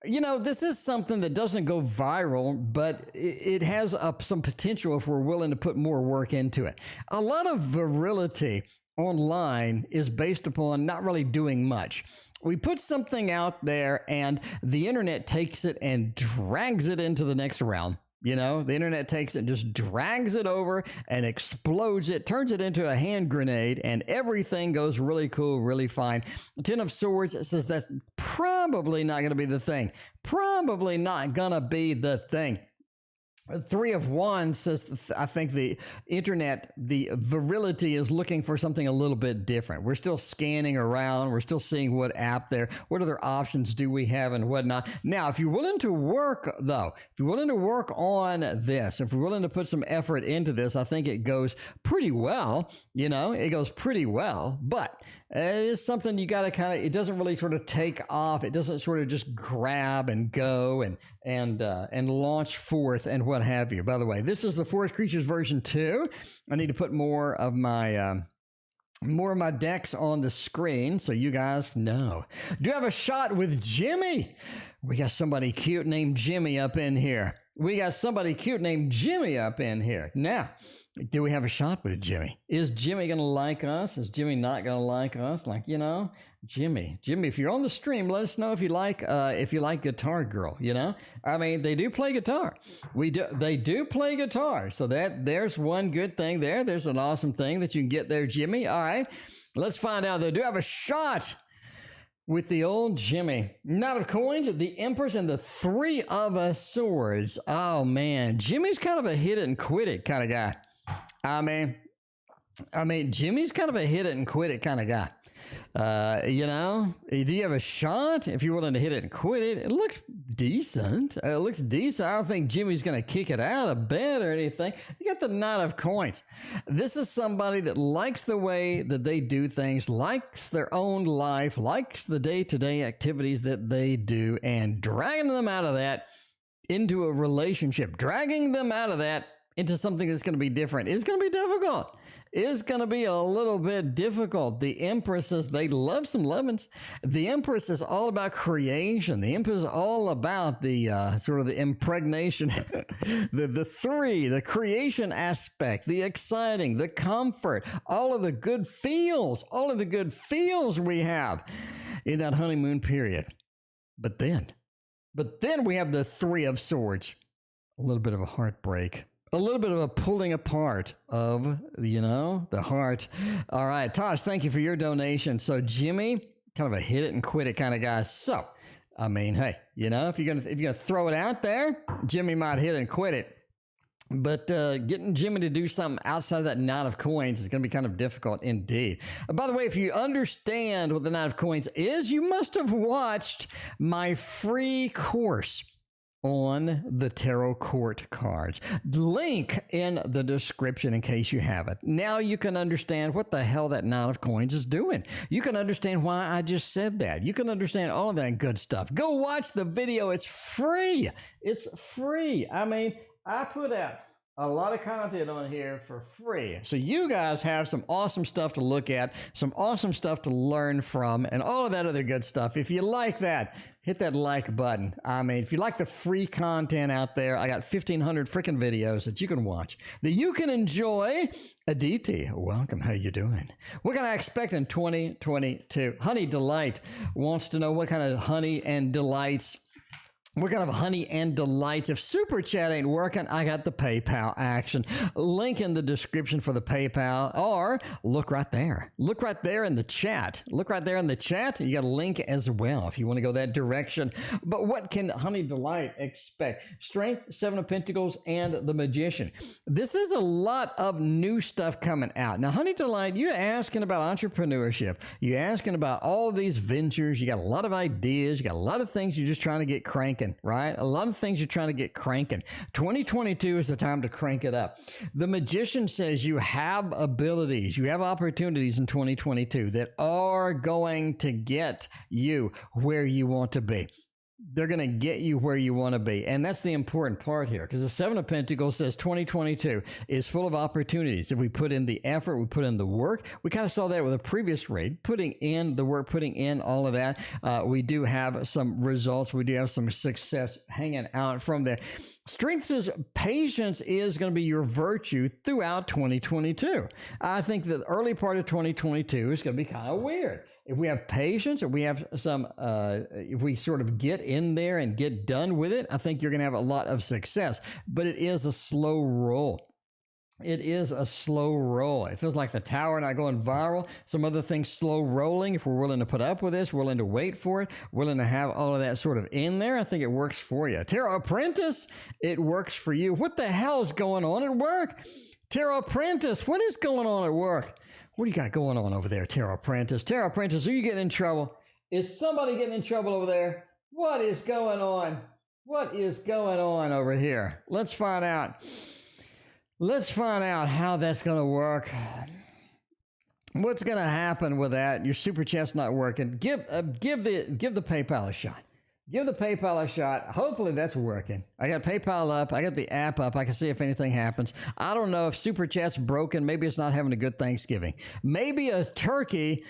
You know, this is something that doesn't go viral, but it has some potential if we're willing to put more work into it. A lot of virility online is based upon not really doing much. We put something out there and the internet takes it and drags it into the next realm. You know, the internet takes it, just drags it over and explodes it, turns it into a hand grenade, and everything goes really cool, really fine. 10 of Swords says that's probably not going to be the thing. Probably not going to be the thing. 3 of Wands says, I think the internet, the virility is looking for something a little bit different. We're still scanning around. We're still seeing what app there, what other options do we have and whatnot. Now, if you're willing to work, though, if you're willing to work on this, if you're willing to put some effort into this, I think it goes pretty well. You know, it goes pretty well, but it is something you got to kind of, it doesn't really sort of take off. It doesn't sort of just grab and go and launch forth and what have you. By the way, this is the Forest Creatures version 2. I need to put more of my decks on the screen so you guys know. Do you have a shot with Jimmy? We got somebody cute named Jimmy up in here. Now, do we have a shot with Jimmy? Is Jimmy going to like us? Is Jimmy not going to like us? Like, you know, Jimmy, if you're on the stream, let us know if you like Guitar Girl, you know? I mean, they do play guitar. They do play guitar. So there's one good thing there. There's an awesome thing that you can get there, Jimmy. All right, let's find out. They do have a shot with the old Jimmy. Knight of Coins, the Empress, and the 3 of Swords. Oh, man. Jimmy's kind of a hit it and quit it kind of guy. I mean, Jimmy's kind of a hit it and quit it kind of guy. You know, do you have a shot? If you're willing to hit it and quit it, it looks decent. I don't think Jimmy's going to kick it out of bed or anything. You got the Knight of Coins. This is somebody that likes the way that they do things, likes their own life, likes the day-to-day activities that they do, and dragging them out of that into a relationship, dragging them out of that into something that's going to be different is going to be difficult. Is going to be a little bit difficult. The Empresses, they love some lovins. The Empress is all about creation. The Empress is all about the sort of the impregnation, the creation aspect, the exciting, the comfort, all of the good feels we have in that honeymoon period. But then we have the 3 of Swords. A little bit of a heartbreak. A little bit of a pulling apart of, you know, the heart. All right, Tosh, thank you for your donation. So Jimmy, kind of a hit it and quit it kind of guy. So, I mean, hey, you know, if you're gonna throw it out there, Jimmy might hit it and quit it. But getting Jimmy to do something outside of that Knight of Coins is going to be kind of difficult indeed. By the way, if you understand what the Knight of Coins is, you must have watched my free course on the tarot court cards. Link in the description in case you haven't. Now you can understand what the hell that Knight of Coins is doing. You can understand why I just said that. You can understand all of that good stuff. Go watch the video. It's free. It's free. I mean, I put out A lot of content on here for free. So you guys have some awesome stuff to look at, some awesome stuff to learn from, and all of that other good stuff. If you like that, hit that like button. I mean, if you like the free content out there, I got 1,500 freaking videos that you can watch, that you can enjoy. Aditi, welcome. How you doing? What can I expect in 2022? Honey Delight wants to know what kind of honey and delights. What kind of honey and delights? If Super Chat ain't working, I got the PayPal action. Link in the description for the PayPal, or look right there. Look right there in the chat. Look right there in the chat. You got a link as well if you want to go that direction. But what can Honey Delight expect? Strength, Seven of Pentacles, and the Magician. This is a lot of new stuff coming out. Now, Honey Delight, you're asking about entrepreneurship. You're asking about all of these ventures. You got a lot of ideas. You got a lot of things you're just trying to get cranking. Right? A lot of things you're trying to get cranking. 2022 is the time to crank it up. The Magician says you have abilities, you have opportunities in 2022 that are going to get you where you want to be. They're going to get you where you want to be. And that's the important part here, because the Seven of Pentacles says 2022 is full of opportunities. If we put in the effort, we put in the work. We kind of saw that with a previous read, putting in the work, putting in all of that. We do have some results. We do have some success hanging out from there. Strength says patience is going to be your virtue throughout 2022. I think the early part of 2022 is going to be kind of weird. If we have patience, if we have some, if we sort of get in there and get done with it, I think you're going to have a lot of success. But it is a slow roll. It is a slow roll. It feels like the tower not going viral. Some other things slow rolling. If we're willing to put up with this, willing to wait for it, willing to have all of that sort of in there, I think it works for you. Tarot Apprentice, it works for you. What the hell is going on at work? Tarot Apprentice, what is going on at work? What do you got going on over there, Tarot Apprentice? Tarot Apprentice, are you getting in trouble? Is somebody getting in trouble over there? What is going on? What is going on over here? Let's find out. Let's find out how that's going to work. What's going to happen with that? Your super chat's not working. Give the PayPal a shot. Give the PayPal a shot. Hopefully that's working. I got PayPal up. I got the app up. I can see if anything happens. I don't know if Super Chat's broken. Maybe it's not having a good Thanksgiving. Maybe a turkey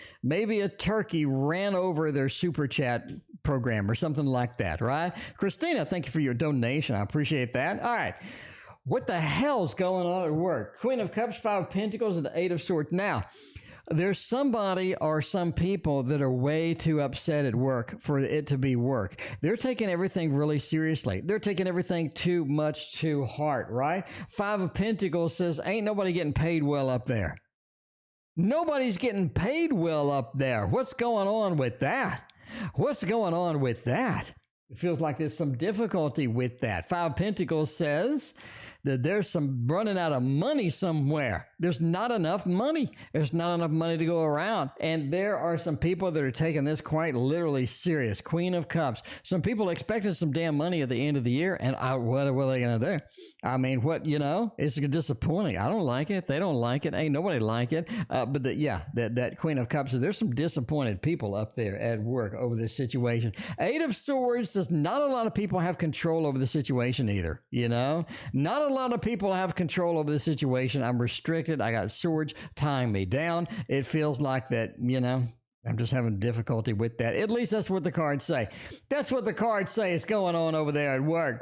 ran over their Super Chat program or something like that, right? Christina, thank you for your donation. I appreciate that. All right. What the hell's going on at work? Queen of Cups, Five of Pentacles, and the Eight of Swords. Now, there's somebody or some people that are way too upset at work for it to be work. They're taking everything really seriously. They're taking everything too much to heart, right? Five of Pentacles says, ain't nobody getting paid well up there. Nobody's getting paid well up there. What's going on with that? What's going on with that? It feels like there's some difficulty with that. Five of Pentacles says that there's some running out of money somewhere. There's not enough money. There's not enough money to go around. And there are some people that are taking this quite literally serious. Queen of Cups. Some people expected some damn money at the end of the year. And what are they going to do? I mean, it's disappointing. I don't like it. They don't like it. Ain't nobody like it. But that Queen of Cups, there's some disappointed people up there at work over this situation. Eight of Swords says not a lot of people have control over the situation either. Not a lot of people have control over the situation. I'm restricted. I got swords tying me down. It feels like that, I'm just having difficulty with that. At least that's what the cards say. That's what the cards say is going on over there at work.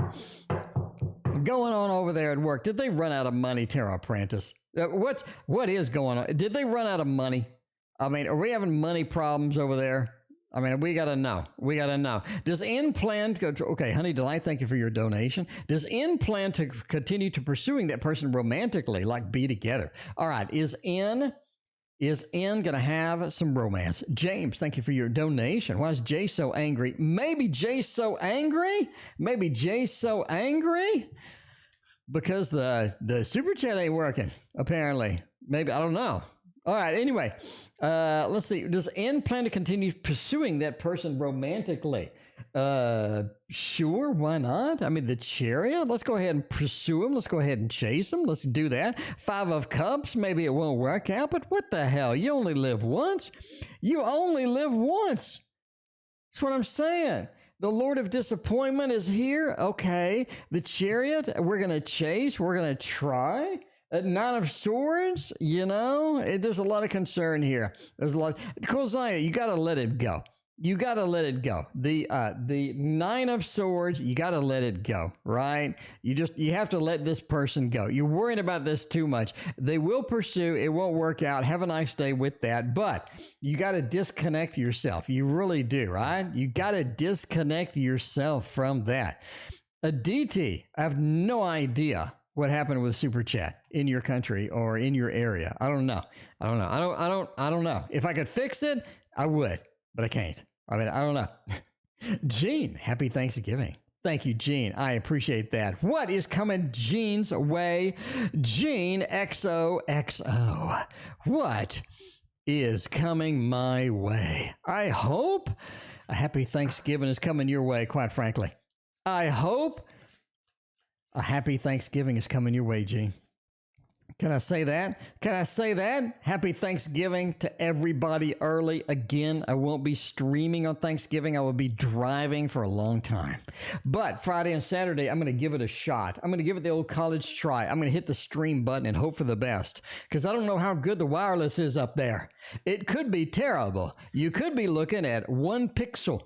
Going on over there at work. Did they run out of money, Tarot Apprentice? What is going on? Did they run out of money? I mean, are we having money problems over there? I mean, we got to know. We got to know. Does N plan to go to, okay, Honey Delight, thank you for your donation. Does N plan to continue to pursuing that person romantically, like be together? All right, is N going to have some romance? James, thank you for your donation. Why is Jay so angry? Maybe Jay's so angry? Because the super chat ain't working, apparently. Maybe, I don't know. All right, anyway, let's see. Does N plan to continue pursuing that person romantically? Sure, why not? I mean, the Chariot, let's go ahead and pursue him. Let's go ahead and chase him. Let's do that. Five of Cups, maybe it won't work out, but what the hell? You only live once. That's what I'm saying. The Lord of Disappointment is here. Okay. The Chariot, we're going to chase. We're going to try. Nine of Swords, there's a lot of concern here. There's a lot. Josiah, you got to let it go. You got to let it go. The Nine of Swords, you got to let it go, right? You have to let this person go. You're worrying about this too much. They will pursue. It won't work out. Have a nice day with that. But you got to disconnect yourself. You really do, right? You got to disconnect yourself from that. Aditi, I have no idea what happened with Super Chat in your country or in your area. I don't know. I don't know. If I could fix it, I would, but I can't. I don't know. Gene, happy Thanksgiving. Thank you, Gene. I appreciate that. What is coming Gene's way? Gene XOXO. What is coming my way? I hope a happy Thanksgiving is coming your way, quite frankly. I hope a happy Thanksgiving is coming your way, Gene. Can I say that? Can I say that? Happy Thanksgiving to everybody early. Again, I won't be streaming on Thanksgiving. I will be driving for a long time. But Friday and Saturday, I'm going to give it a shot. I'm going to give it the old college try. I'm going to hit the stream button and hope for the best because I don't know how good the wireless is up there. It could be terrible. You could be looking at 1 pixel.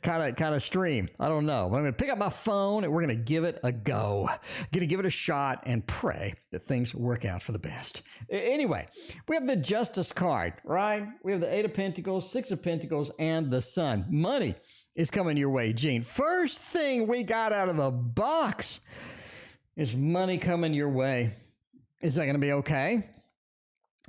kind of stream. I don't know. I'm going to pick up my phone and we're going to give it a go. Going to give it a shot and pray that things work out for the best. Anyway, we have the Justice card, right? We have the 8 of Pentacles, 6 of Pentacles, and the Sun. Money is coming your way, Gene. First thing we got out of the box is money coming your way. Is that going to be okay?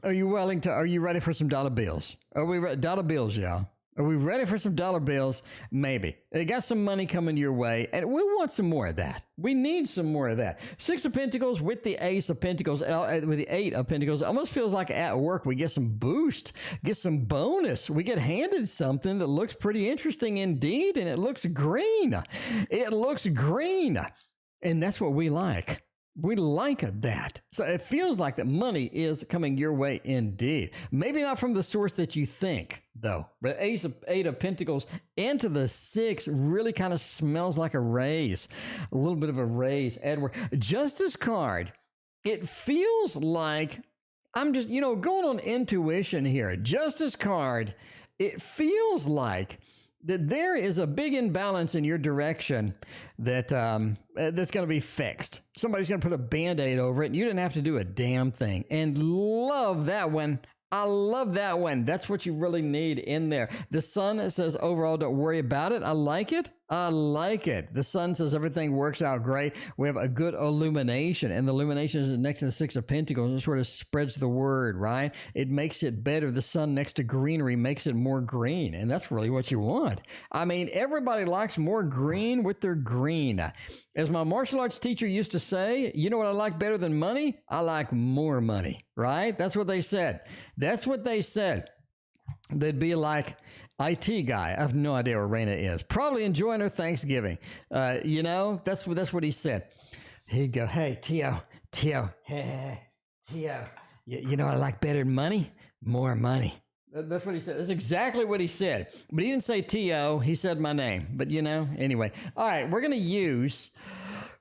Are you ready for some dollar bills? Dollar bills, y'all? Are we ready for some dollar bills? Maybe. They got some money coming your way, and we want some more of that. We need some more of that. 6 of Pentacles with the Ace of Pentacles, with the 8 of Pentacles. It almost feels like at work we get some boost, get some bonus. We get handed something that looks pretty interesting indeed, and it looks green. It looks green, and that's what we like. We like that. So it feels like that money is coming your way indeed. Maybe not from the source that you think, though. But 8 of Pentacles into the 6 really kind of smells like a raise. A little bit of a raise, Edward. Justice card. It feels like I'm just, going on intuition here. Justice card. It feels like that there is a big imbalance in your direction that's going to be fixed. Somebody's going to put a Band-Aid over it, and you didn't have to do a damn thing. And love that one. I love that one. That's what you really need in there. The Sun says, overall, don't worry about it. I like it. I like it. The Sun says everything works out great. We have a good illumination, and the illumination is next to the 6 of Pentacles. It sort of spreads the word, right? It makes it better. The Sun next to greenery makes it more green, and that's really what you want. I mean, everybody likes more green with their green. As my martial arts teacher used to say, you know what I like better than money? I like more money, right? That's what they said. That's what they said. They'd be like, IT guy. I have no idea where Raina is. Probably enjoying her Thanksgiving. That's what he said. He'd go, hey, Tio, hey, Tio. You know what I like better than money? More money. That's what he said. That's exactly what he said. But he didn't say T.O. He said my name. But, anyway. All right, we're going to use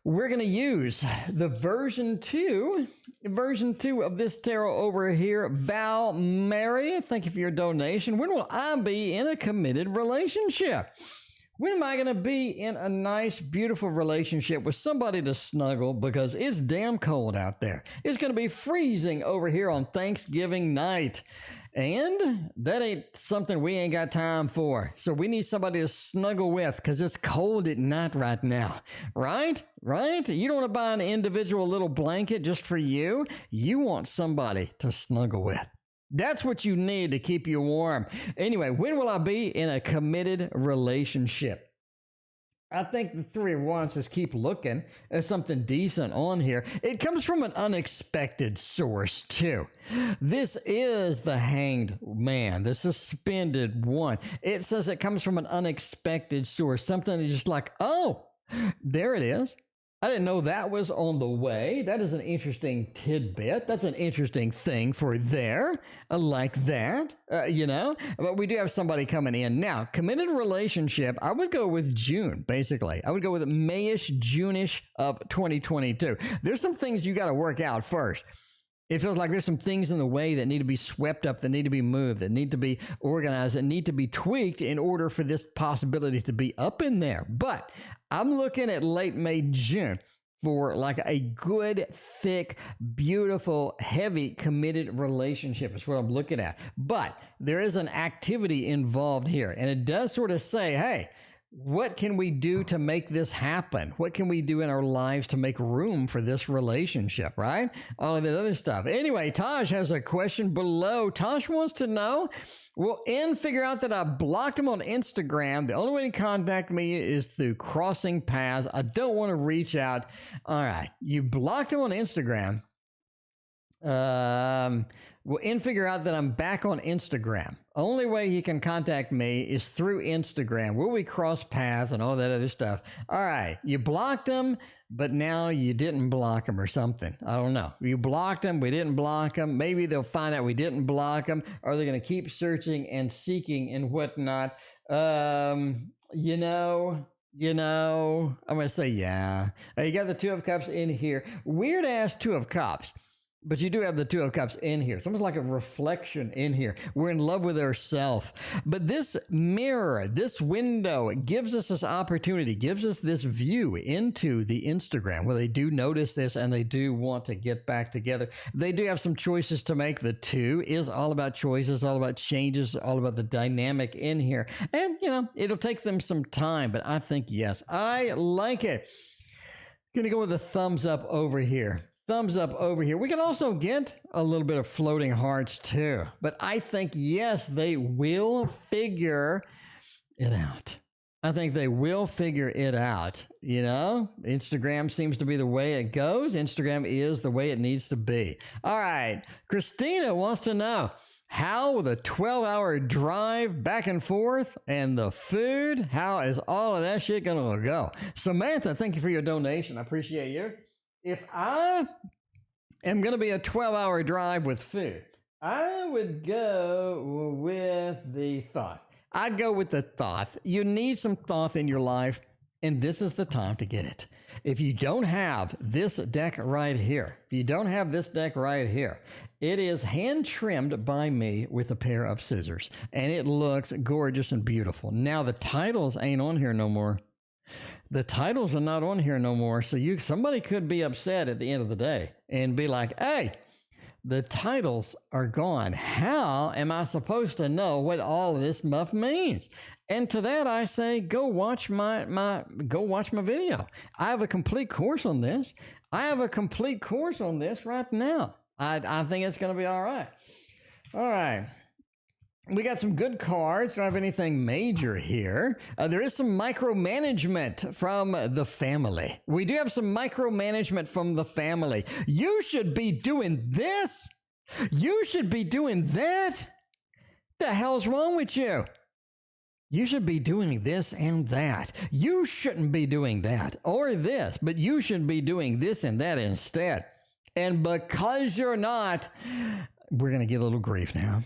the version 2 of this tarot over here. Val Mary, thank you for your donation. When will I be in a committed relationship? When am I going to be in a nice, beautiful relationship with somebody to snuggle because it's damn cold out there? It's going to be freezing over here on Thanksgiving night. And that ain't something we ain't got time for. So we need somebody to snuggle with because it's cold at night right now. Right? You don't want to buy an individual little blanket just for you. You want somebody to snuggle with. That's what you need to keep you warm. Anyway, when will I be in a committed relationship? I think the 3 of Wands says keep looking. There's something decent on here. It comes from an unexpected source, too. This is the Hanged Man, the suspended one. It says it comes from an unexpected source, something that's just like, oh, there it is. I didn't know that was on the way. That is an interesting tidbit. That's an interesting thing for there. I like that, But we do have somebody coming in. Now, committed relationship, I would go with June, basically. I would go with Mayish, June-ish of 2022. There's some things you got to work out first. It feels like there's some things in the way that need to be swept up, that need to be moved, that need to be organized, that need to be tweaked in order for this possibility to be up in there. But I'm looking at late May, June for like a good, thick, beautiful, heavy, committed relationship is what I'm looking at. But there is an activity involved here, and it does sort of say, hey, what can we do to make this happen? What can we do in our lives to make room for this relationship, right? All of that other stuff. Anyway, Taj has a question below. Taj wants to know, will N figure out that I blocked him on Instagram? The only way to contact me is through crossing paths. I don't want to reach out. All right. You blocked him on Instagram. Will N figure out that I'm back on Instagram? Only way he can contact me is through Instagram. Will we cross paths and all that other stuff? All right, you blocked him, but now you didn't block him or something. I don't know. You blocked him, we didn't block him. Maybe they'll find out we didn't block him, or they're going to keep searching and seeking and whatnot. I'm going to say, yeah. You got the Two of Cups in here. Weird ass Two of Cups. But you do have the Two of Cups in here. It's almost like a reflection in here. We're in love with ourselves. But this mirror, this window, it gives us this opportunity, gives us this view into the Instagram where they do notice this and they do want to get back together. They do have some choices to make. The two is all about choices, all about changes, all about the dynamic in here. And, it'll take them some time, but I think, yes, I like it. Going to go with a thumbs up over here. Thumbs up over here. We can also get a little bit of floating hearts too. But I think, yes, they will figure it out. I think they will figure it out. Instagram seems to be the way it goes. Instagram is the way it needs to be. All right. Christina wants to know, how will the 12-hour drive back and forth and the food, how is all of that shit going to go? Samantha, thank you for your donation. I appreciate you. If I am going to be a 12-hour drive with food, I would go with the thought. I'd go with the thought. You need some thought in your life, and this is the time to get it. If you don't have this deck right here, it is hand trimmed by me with a pair of scissors, and it looks gorgeous and beautiful. Now, the titles ain't on here no more. The titles are not on here no more. So somebody could be upset at the end of the day and be like, hey, the titles are gone. How am I supposed to know what all of this stuff means? And to that I say, go watch my video. I have a complete course on this. Right now. I think it's going to be all right. All right. We got some good cards. Don't have anything major here. There is some micromanagement from the family. We do have some micromanagement from the family. You should be doing this. You should be doing that. The hell's wrong with you? You should be doing this and that. You shouldn't be doing that or this, but you should be doing this and that instead. And because you're not, we're going to get a little grief now.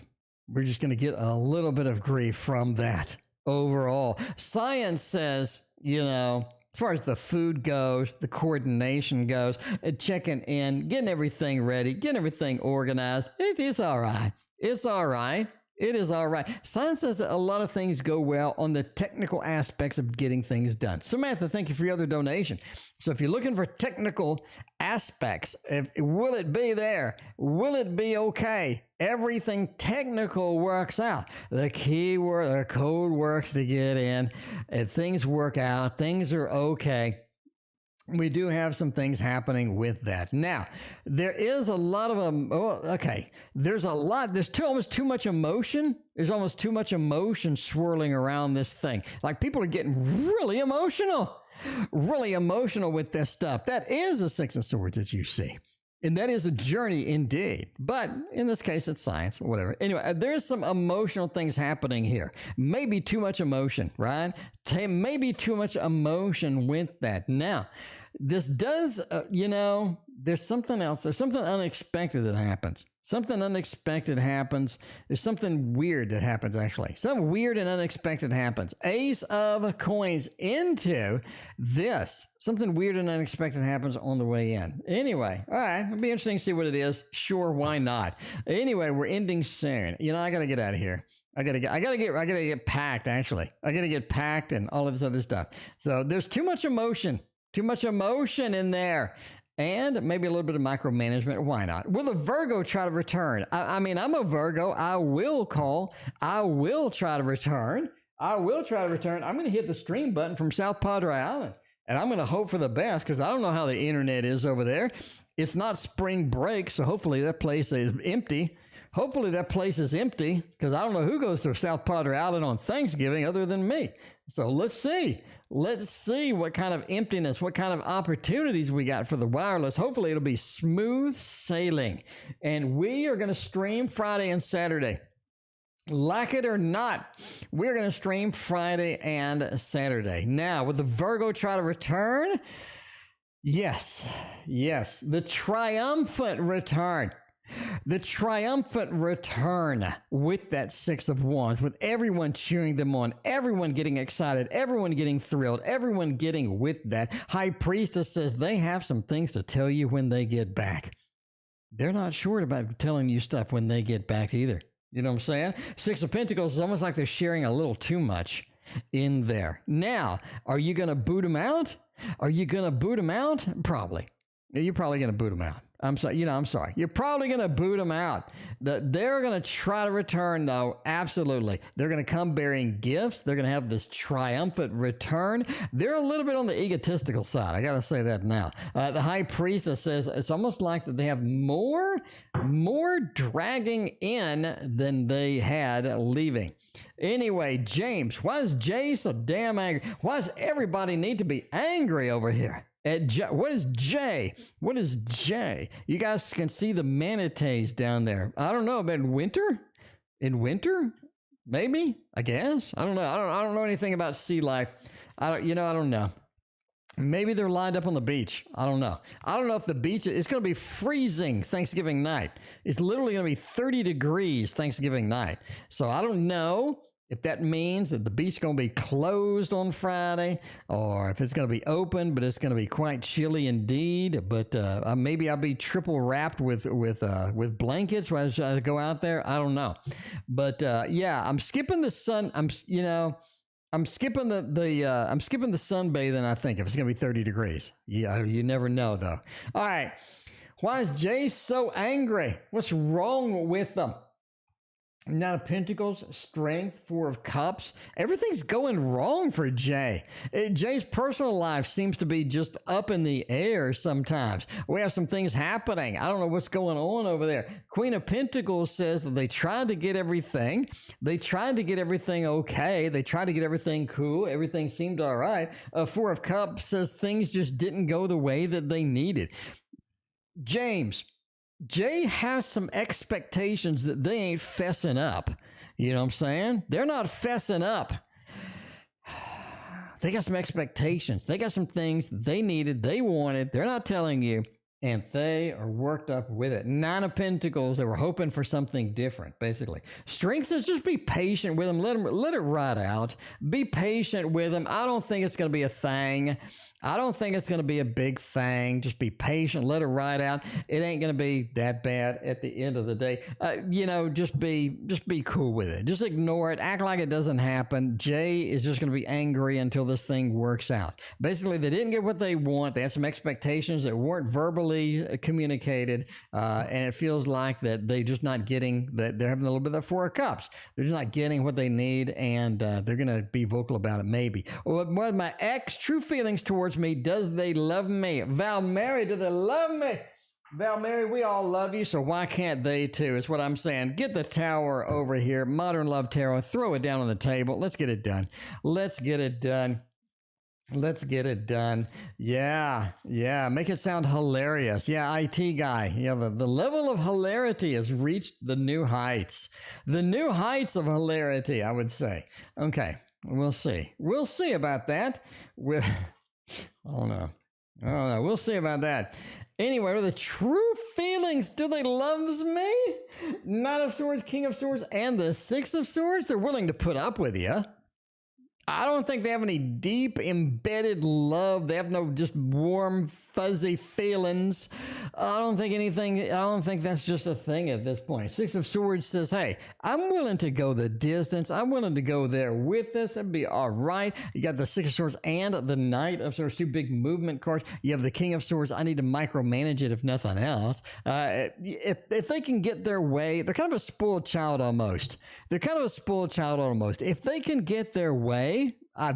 We're just going to get a little bit of grief from that overall. Science says, as far as the food goes, the coordination goes, checking in, getting everything ready, getting everything organized, it's all right. It's all right. It is all right. Science says that a lot of things go well on the technical aspects of getting things done. Samantha, thank you for your other donation. So if you're looking for technical aspects, will it be there? Will it be okay? Everything technical works out. The keyword, the code works to get in, and things work out. Things are okay. We do have some things happening with that. Now, there is a lot of there's almost too much emotion. There's almost too much emotion swirling around this thing. Like, people are getting really emotional with this stuff. That is a Six of Swords that you see. And that is a journey indeed. But in this case, it's science or whatever. Anyway, there's some emotional things happening here. Maybe too much emotion, right? Maybe too much emotion with that. Now, this does, there's something else. There's something unexpected that happens. Something unexpected happens. There's something weird that happens, actually. Something weird and unexpected happens. Ace of coins into this. Something weird and unexpected happens on the way in. Anyway, all right. It'll be interesting to see what it is. Sure, why not? Anyway, we're ending soon. I got to get out of here. I gotta get packed, actually. I gotta get packed and all of this other stuff. So there's too much emotion in there. And maybe a little bit of micromanagement. Why not? Will the Virgo try to return? I mean, I'm a Virgo. I will call. I will try to return. I'm going to hit the stream button from South Padre Island. And I'm going to hope for the best because I don't know how the internet is over there. It's not spring break, so hopefully that place is empty. Because I don't know who goes to South Padre Island on Thanksgiving other than me. So let's see. Let's see what kind of emptiness, what kind of opportunities we got for the wireless. Hopefully it'll be smooth sailing. And we are going to stream Friday and Saturday. Like it or not, we're going to stream Friday and Saturday. Now, will the Virgo try to return? Yes. The triumphant return. The triumphant return with that Six of Wands, with everyone cheering them on, everyone getting excited, everyone getting thrilled, everyone getting with that. High Priestess says they have some things to tell you when they get back. They're not short about telling you stuff when they get back either. You know what I'm saying? Six of Pentacles is almost like they're sharing a little too much in there. Now, are you going to boot them out? Probably. You're probably going to boot them out. I'm sorry. You're probably going to boot them out. They're going to try to return, though. Absolutely. They're going to come bearing gifts. They're going to have this triumphant return. They're a little bit on the egotistical side. I got to say that now. The High Priestess says it's almost like that they have more dragging in than they had leaving. Anyway, James, why is Jay so damn angry? Why does everybody need to be angry over here? What is J? You guys can see the manatees down there. I don't know, but in winter? Maybe, I guess. I don't know. I don't know anything about sea life. I don't know. Maybe they're lined up on the beach. I don't know. I don't know if the beach, it's going to be freezing Thanksgiving night. It's literally going to be 30 degrees Thanksgiving night. So I don't know if that means that the beach is going to be closed on Friday, or if it's going to be open, but it's going to be quite chilly indeed. But maybe I'll be triple wrapped with blankets as I go out there. I don't know. But yeah, I'm skipping the sun. I'm skipping the sunbathing. I think if it's going to be 30 degrees. Yeah, you never know though. All right. Why is Jay so angry? What's wrong with them? Nine of Pentacles, Strength, Four of Cups. Everything's going wrong for Jay. Jay's personal life seems to be just up in the air sometimes. We have some things happening. I don't know what's going on over there. Queen of Pentacles says that they tried to get everything. They tried to get everything okay. They tried to get everything cool. Everything seemed all right. Four of Cups says things just didn't go the way that they needed. James, Jay has some expectations that they ain't fessing up. You know what I'm saying? They're not fessing up. They got some expectations. They got some things they needed, they wanted. They're not telling you, and they are worked up with it. Nine of Pentacles, they were hoping for something different, basically. Strength says just be patient with them. Let it ride out. Be patient with them. I don't think it's going to be a thing. I don't think it's going to be a big thing. Just be patient. Let it ride out. It ain't going to be that bad at the end of the day. Just be cool with it. Just ignore it. Act like it doesn't happen. Jay is just going to be angry until this thing works out. Basically, they didn't get what they want. They had some expectations that weren't verbally communicated, and it feels like that they're just not getting that. They're having a little bit of Four of Cups. They're just not getting what they need, and they're going to be vocal about it. Maybe. Well, my ex true feelings towards me, does they love me? Val Mary, do they love me? Val Mary, we all love you, so why can't they too, is what I'm saying. Get the tower over here, Modern Love Tarot, throw it down on the table. Let's get it done. Let's get it done. Yeah, yeah. Make it sound hilarious. Yeah, IT guy. Yeah, the level of hilarity has reached the new heights. The new heights of hilarity, I would say. Okay, we'll see. We'll see about that. Oh no. Oh no. We'll see about that. Anyway, the true feelings. Do they love me? Knight of Swords, King of Swords, and the Six of Swords. They're willing to put up with you. I don't think they have any deep embedded love. They have no just warm, fuzzy feelings. I don't think that's just a thing at this point. Six of Swords says, hey, I'm willing to go the distance. I'm willing to go there with this. It'd be all right. You got the Six of Swords and the Knight of Swords, two big movement cards. You have the King of Swords. I need to micromanage it if nothing else. If they can get their way, they're kind of a spoiled child almost. If they can get their way,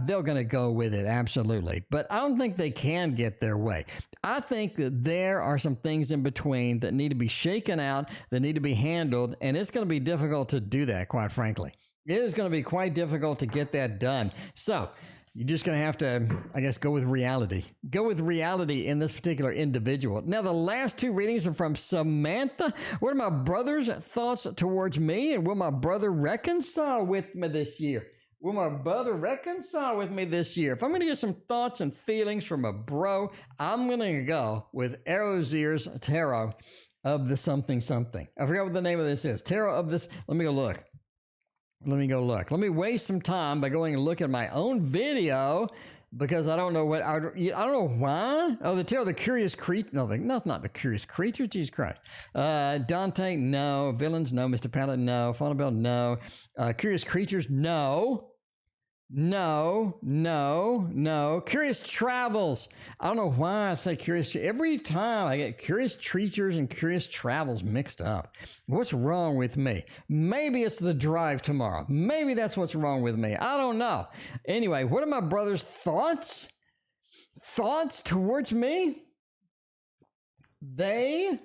they're going to go with it, absolutely. But I don't think they can get their way. I think that there are some things in between that need to be shaken out, that need to be handled, and it's going to be difficult to do that, quite frankly. It is going to be quite difficult to get that done. So you're just going to have to, I guess, go with reality. Go with reality in this particular individual. Now, the last two readings are from Samantha. What are my brother's thoughts towards me, and will my brother reconcile with me this year? Will my brother reconcile with me this year? If I'm going to get some thoughts and feelings from a bro, I'm going to go with Arrow's Tarot of the something something. I forgot what the name of this is. Tarot of this. Let me go look. Let me waste some time by going and look at my own video because I don't know what, I don't know why. Oh, the Tarot of the Curious Creature. No, it's not the Curious Creature. Jesus Christ. Dante, no. Villains, no. Mr. Pallet, no. Faunabelle, no. Curious Creatures, no. No. Curious Travels. I don't know why I say Curious. Every time I get Curious Creatures and Curious Travels mixed up. What's wrong with me? Maybe it's the drive tomorrow. Maybe that's what's wrong with me. I don't know. Anyway, what are my brother's thoughts? Thoughts towards me? They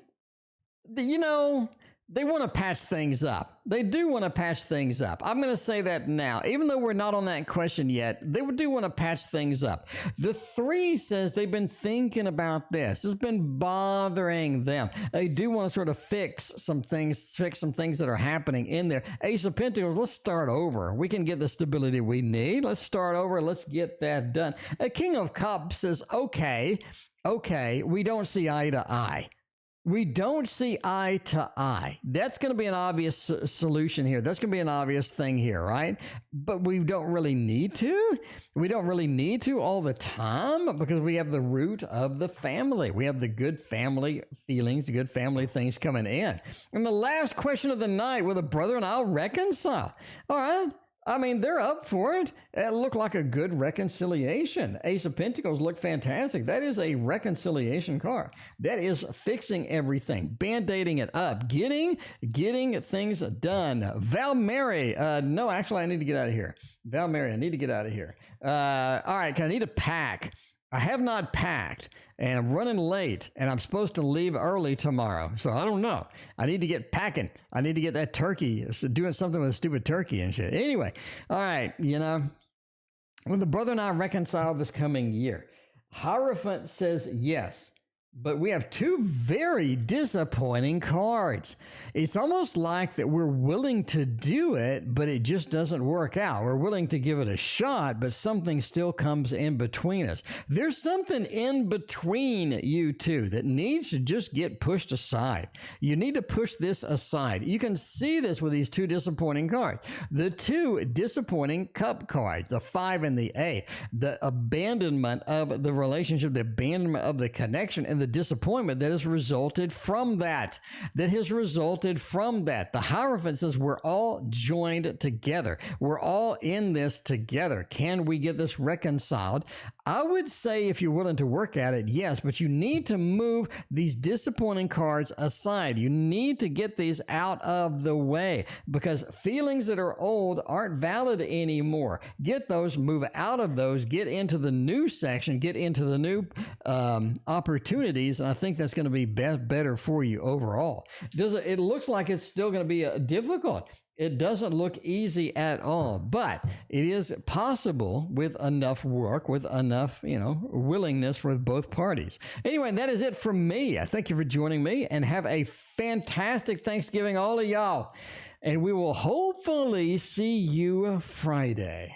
want to patch things up. They do want to patch things up. I'm going to say that now. Even though we're not on that question yet, they do want to patch things up. The 3 says they've been thinking about this. It's been bothering them. They do want to sort of fix some things that are happening in there. Ace of Pentacles, let's start over. We can get the stability we need. Let's start over. Let's get that done. A King of Cups says, okay, we don't see eye to eye. We don't see eye to eye. That's going to be an obvious solution here. That's going to be an obvious thing here, right? But we don't really need to. We don't really need to all the time because we have the root of the family. We have the good family feelings, the good family things coming in. And the last question of the night, will the brother and I'll reconcile? All right. I mean, they're up for it. It looked like a good reconciliation. Ace of Pentacles looked fantastic. That is a reconciliation card. That is fixing everything, band-aiding it up, getting things done. Valmary, no, actually, I need to get out of here. Valmary, I need to get out of here. All right, I need to pack. I have not packed, and I'm running late, and I'm supposed to leave early tomorrow. So I don't know. I need to get packing. I need to get that turkey, doing something with a stupid turkey and shit. Anyway, all right, will the brother and I reconcile this coming year? Hierophant says yes. But we have 2 very disappointing cards. It's almost like that we're willing to do it, but it just doesn't work out. We're willing to give it a shot, but something still comes in between us. There's something in between you two that needs to just get pushed aside. You need to push this aside. You can see this with these 2 disappointing cards. The 2 disappointing cup cards, the 5 and the 8, the abandonment of the relationship, the abandonment of the connection, and the disappointment that has resulted from that. The Hierophant says we're all joined together. We're all in this together. Can we get this reconciled? I would say if you're willing to work at it, yes, but you need to move these disappointing cards aside. You need to get these out of the way because feelings that are old aren't valid anymore. Get those, move out of those, get into the new section, get into the new opportunities, and I think that's going to be better for you overall. It looks like it's still going to be difficult. It doesn't look easy at all, but it is possible with enough work, with enough, willingness for both parties. Anyway, that is it from me. I thank you for joining me, and have a fantastic Thanksgiving, all of y'all. And we will hopefully see you Friday.